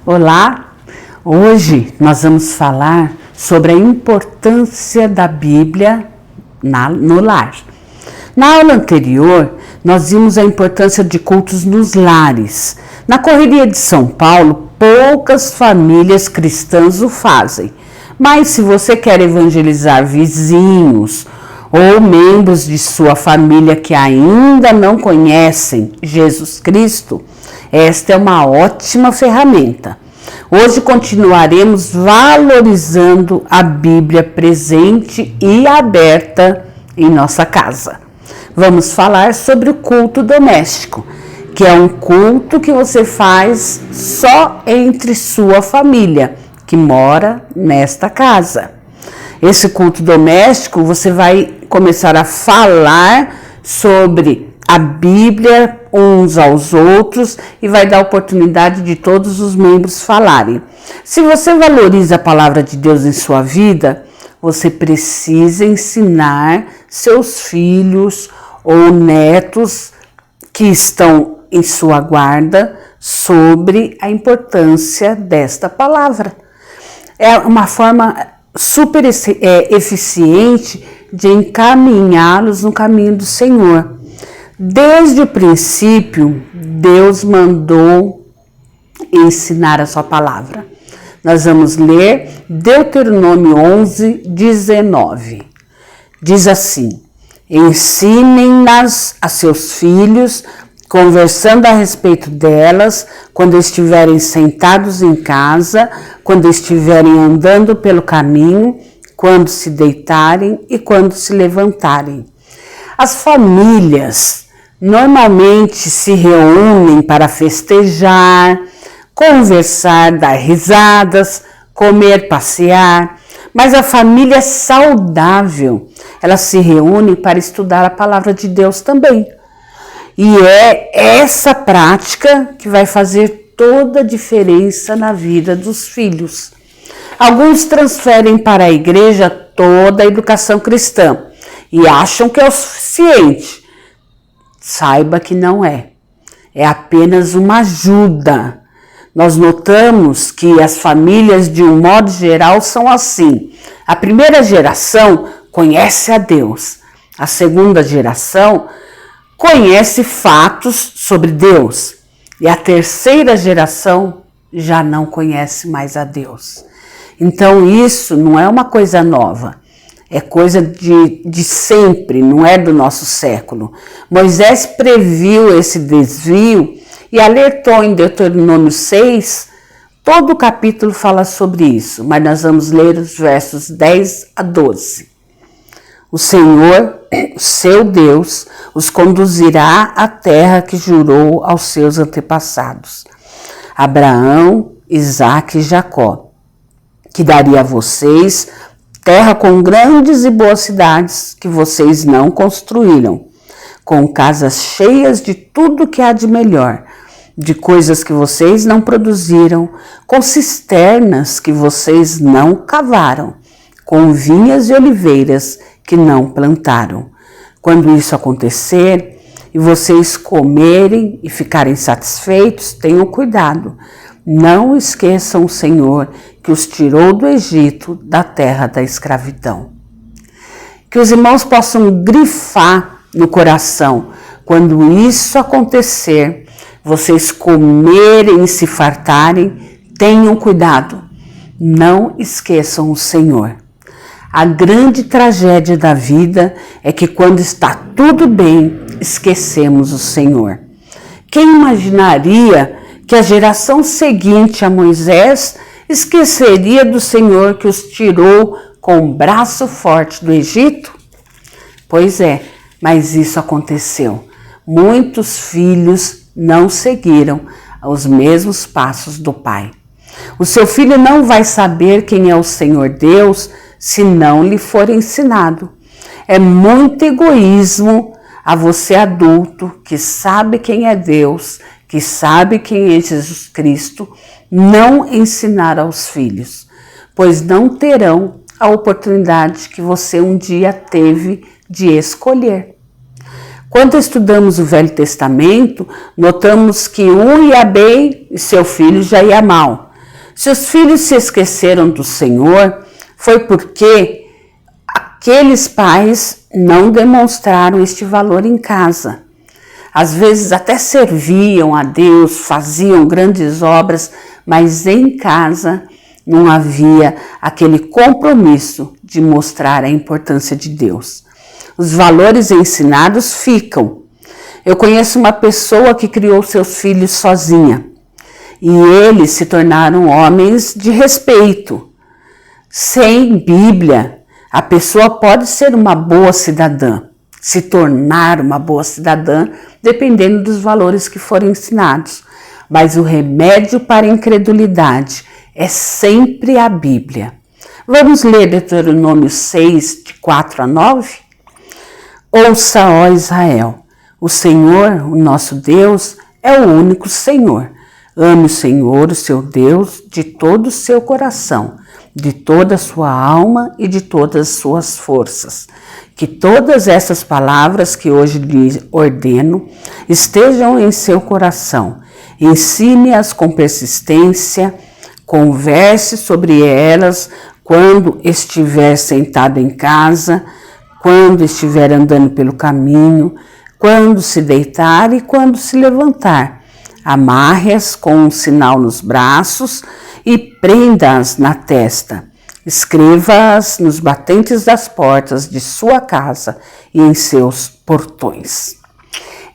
Olá! Hoje nós vamos falar sobre a importância da Bíblia no lar. Na aula anterior, nós vimos a importância de cultos nos lares. Na correria de São Paulo, poucas famílias cristãs o fazem. Mas se você quer evangelizar vizinhos ou membros de sua família que ainda não conhecem Jesus Cristo, esta é uma ótima ferramenta. Hoje continuaremos valorizando a Bíblia presente e aberta em nossa casa. Vamos falar sobre o culto doméstico, que é um culto que você faz só entre sua família, que mora nesta casa. Esse culto doméstico, você vai começar a falar sobre a Bíblia uns aos outros e vai dar oportunidade de todos os membros falarem. Se você valoriza a palavra de Deus em sua vida, você precisa ensinar seus filhos ou netos que estão em sua guarda sobre a importância desta palavra. É uma forma super eficiente de encaminhá-los no caminho do Senhor. Desde o princípio, Deus mandou ensinar a sua palavra. Nós vamos ler Deuteronômio 11, 19. Diz assim: ensinem-nas a seus filhos, conversando a respeito delas, quando estiverem sentados em casa, quando estiverem andando pelo caminho, quando se deitarem e quando se levantarem. As famílias normalmente se reúnem para festejar, conversar, dar risadas, comer, passear, mas a família saudável, ela se reúne para estudar a palavra de Deus também. E é essa prática que vai fazer toda a diferença na vida dos filhos. Alguns transferem para a igreja toda a educação cristã e acham que é o suficiente. Saiba que não é. É apenas uma ajuda. Nós notamos que as famílias, de um modo geral, são assim. A primeira geração conhece a Deus. A segunda geração conhece fatos sobre Deus. E a terceira geração já não conhece mais a Deus. Então isso não é uma coisa nova. É coisa de sempre, não é do nosso século. Moisés previu esse desvio e alertou em Deuteronômio 6, todo o capítulo fala sobre isso, mas nós vamos ler os versos 10 a 12. O Senhor, seu Deus, os conduzirá à terra que jurou aos seus antepassados, Abraão, Isaque e Jacó, que daria a vocês terra com grandes e boas cidades que vocês não construíram, com casas cheias de tudo que há de melhor, de coisas que vocês não produziram, com cisternas que vocês não cavaram, com vinhas e oliveiras que não plantaram. Quando isso acontecer e vocês comerem e ficarem satisfeitos, tenham cuidado. Não esqueçam o Senhor que os tirou do Egito, da terra da escravidão. Que os irmãos possam grifar no coração, quando isso acontecer, vocês comerem e se fartarem, tenham cuidado. Não esqueçam o Senhor. A grande tragédia da vida é que quando está tudo bem, esquecemos o Senhor. Quem imaginaria que a geração seguinte a Moisés esqueceria do Senhor que os tirou com o braço forte do Egito? Pois é, mas isso aconteceu. Muitos filhos não seguiram os mesmos passos do pai. O seu filho não vai saber quem é o Senhor Deus se não lhe for ensinado. É muito egoísmo a você adulto que sabe quem é Deus, que sabe quem é Jesus Cristo, não ensinar aos filhos, pois não terão a oportunidade que você um dia teve de escolher. Quando estudamos o Velho Testamento, notamos que um ia bem e seu filho já ia mal. Se os filhos se esqueceram do Senhor, foi porque aqueles pais não demonstraram este valor em casa. Às vezes até serviam a Deus, faziam grandes obras, mas em casa não havia aquele compromisso de mostrar a importância de Deus. Os valores ensinados ficam. Eu conheço uma pessoa que criou seus filhos sozinha e eles se tornaram homens de respeito. Sem Bíblia, a pessoa pode ser uma boa cidadã, se tornar uma boa cidadã, dependendo dos valores que forem ensinados. Mas o remédio para a incredulidade é sempre a Bíblia. Vamos ler Deuteronômio 6, de 4 a 9? Ouça, ó Israel, o Senhor, o nosso Deus, é o único Senhor. Ame o Senhor, o seu Deus, de todo o seu coração, de toda a sua alma e de todas as suas forças. Que todas essas palavras que hoje lhe ordeno estejam em seu coração. Ensine-as com persistência, converse sobre elas quando estiver sentado em casa, quando estiver andando pelo caminho, quando se deitar e quando se levantar. Amarre-as com um sinal nos braços e prenda-as na testa. Escreva-as nos batentes das portas de sua casa e em seus portões.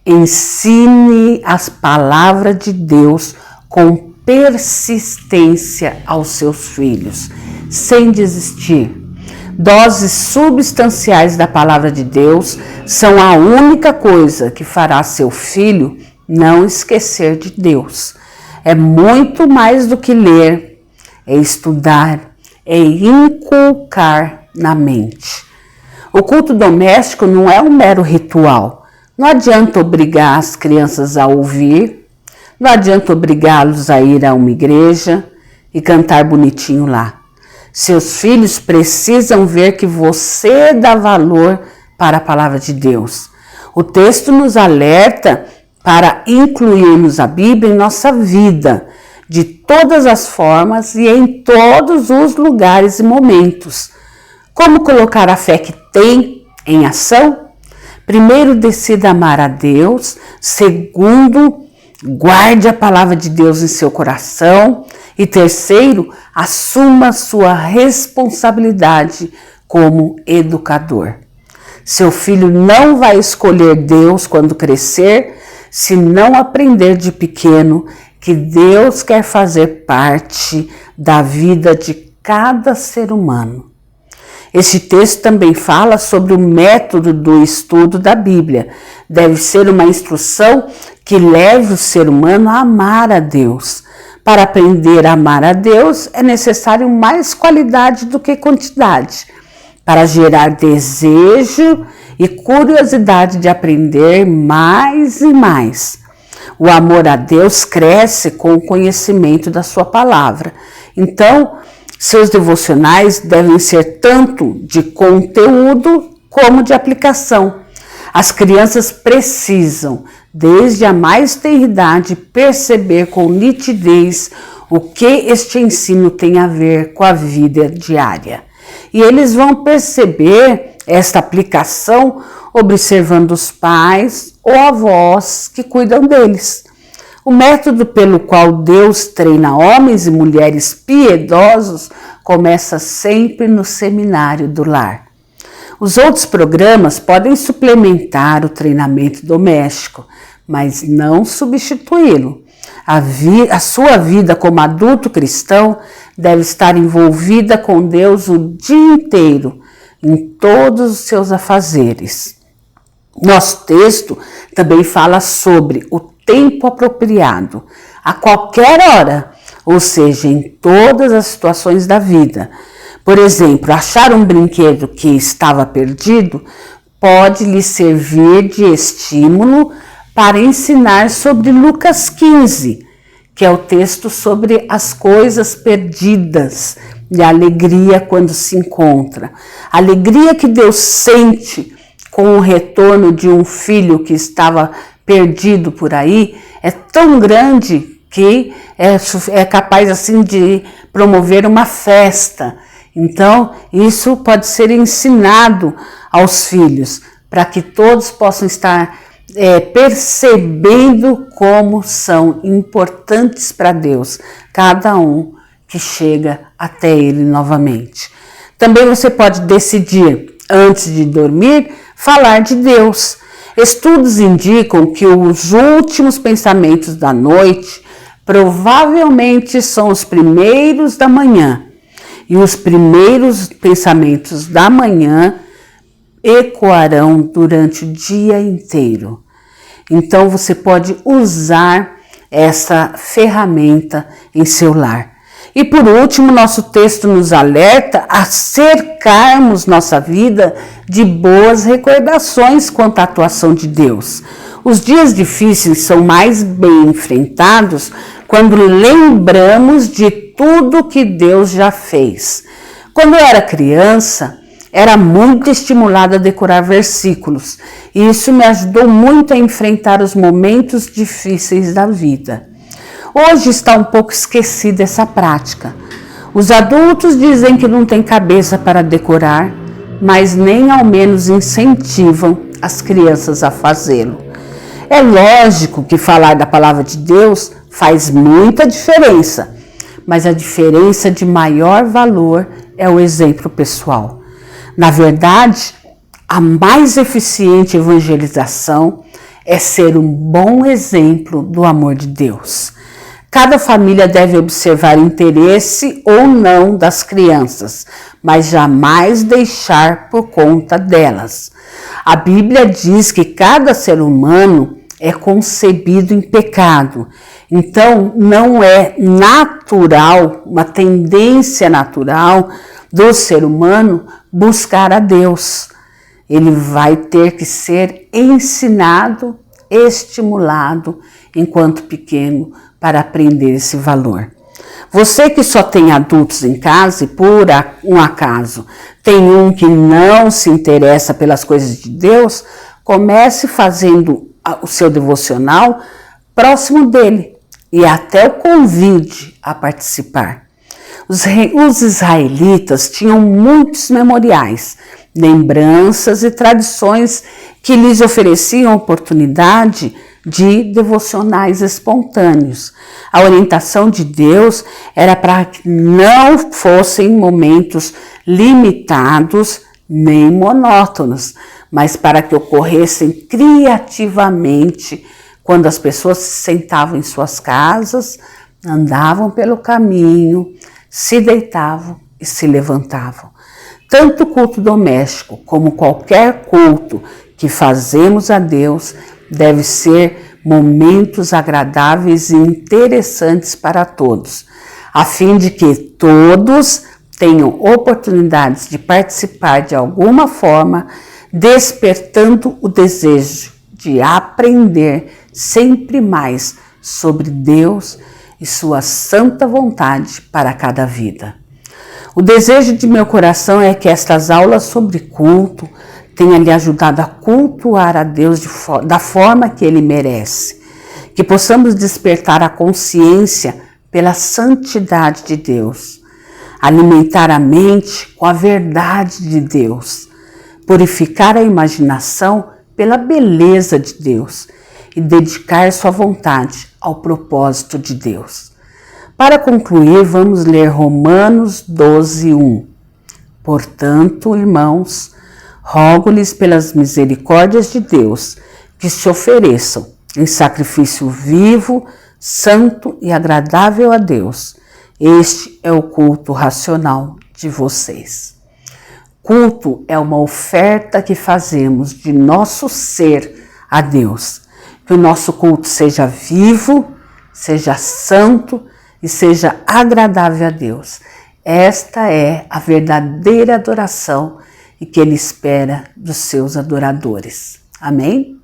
Ensine as palavras de Deus com persistência aos seus filhos, sem desistir. Doses substanciais da palavra de Deus são a única coisa que fará seu filho não esquecer de Deus. É muito mais do que ler, é estudar, é inculcar na mente. O culto doméstico não é um mero ritual. Não adianta obrigar as crianças a ouvir, não adianta obrigá-los a ir a uma igreja e cantar bonitinho lá. Seus filhos precisam ver que você dá valor para a palavra de Deus. O texto nos alerta para incluirmos a Bíblia em nossa vida, de todas as formas e em todos os lugares e momentos. Como colocar a fé que tem em ação? Primeiro, decida amar a Deus. Segundo, guarde a palavra de Deus em seu coração. E terceiro, assuma sua responsabilidade como educador. Seu filho não vai escolher Deus quando crescer, se não aprender de pequeno que Deus quer fazer parte da vida de cada ser humano. Este texto também fala sobre o método do estudo da Bíblia. Deve ser uma instrução que leve o ser humano a amar a Deus. Para aprender a amar a Deus, é necessário mais qualidade do que quantidade, para gerar desejo e curiosidade de aprender mais e mais. O amor a Deus cresce com o conhecimento da sua palavra. Então, seus devocionais devem ser tanto de conteúdo como de aplicação. As crianças precisam, desde a mais tenra idade, perceber com nitidez o que este ensino tem a ver com a vida diária. E eles vão perceber esta aplicação observando os pais ou avós que cuidam deles. O método pelo qual Deus treina homens e mulheres piedosos começa sempre no seminário do lar. Os outros programas podem suplementar o treinamento doméstico, mas não substituí-lo. A sua vida como adulto cristão deve estar envolvida com Deus o dia inteiro, em todos os seus afazeres. Nosso texto também fala sobre o tempo apropriado, a qualquer hora, ou seja, em todas as situações da vida. Por exemplo, achar um brinquedo que estava perdido pode lhe servir de estímulo para ensinar sobre Lucas 15, que é o texto sobre as coisas perdidas e a alegria quando se encontra. A alegria que Deus sente com o retorno de um filho que estava perdido por aí é tão grande que é capaz assim de promover uma festa. Então, isso pode ser ensinado aos filhos, para que todos possam estar percebendo como são importantes para Deus, cada um que chega até Ele novamente. Também você pode decidir, antes de dormir, falar de Deus. Estudos indicam que os últimos pensamentos da noite provavelmente são os primeiros da manhã, e os primeiros pensamentos da manhã ecoarão durante o dia inteiro. Então você pode usar essa ferramenta em seu lar. E por último, nosso texto nos alerta a cercarmos nossa vida de boas recordações quanto à atuação de Deus. Os dias difíceis são mais bem enfrentados quando lembramos de tudo que Deus já fez. Quando eu era criança, era muito estimulada a decorar versículos, e isso me ajudou muito a enfrentar os momentos difíceis da vida. Hoje está um pouco esquecida essa prática. Os adultos dizem que não têm cabeça para decorar, mas nem ao menos incentivam as crianças a fazê-lo. É lógico que falar da palavra de Deus faz muita diferença, mas a diferença de maior valor é o exemplo pessoal. Na verdade, a mais eficiente evangelização é ser um bom exemplo do amor de Deus. Cada família deve observar interesse ou não das crianças, mas jamais deixar por conta delas. A Bíblia diz que cada ser humano é concebido em pecado. Então, não é natural, uma tendência natural do ser humano buscar a Deus. Ele vai ter que ser ensinado, estimulado enquanto pequeno para aprender esse valor. Você que só tem adultos em casa e por um acaso tem um que não se interessa pelas coisas de Deus, comece fazendo o seu devocional próximo dele e até o convide a participar. Os israelitas tinham muitos memoriais, lembranças e tradições que lhes ofereciam oportunidade de devocionais espontâneos. A orientação de Deus era para que não fossem momentos limitados nem monótonos, mas para que ocorressem criativamente quando as pessoas se sentavam em suas casas, andavam pelo caminho, se deitavam e se levantavam. Tanto o culto doméstico como qualquer culto que fazemos a Deus deve ser momentos agradáveis e interessantes para todos, a fim de que todos tenham oportunidades de participar de alguma forma, despertando o desejo de aprender sempre mais sobre Deus e sua santa vontade para cada vida. O desejo de meu coração é que estas aulas sobre culto tenham lhe ajudado a cultuar a Deus da forma que Ele merece, que possamos despertar a consciência pela santidade de Deus, alimentar a mente com a verdade de Deus, purificar a imaginação pela beleza de Deus e dedicar sua vontade ao propósito de Deus. Para concluir, vamos ler Romanos 12:1. Portanto, irmãos, rogo-lhes pelas misericórdias de Deus que se ofereçam em sacrifício vivo, santo e agradável a Deus. Este é o culto racional de vocês. Culto é uma oferta que fazemos de nosso ser a Deus. Que o nosso culto seja vivo, seja santo e seja agradável a Deus. Esta é a verdadeira adoração e que Ele espera dos seus adoradores. Amém?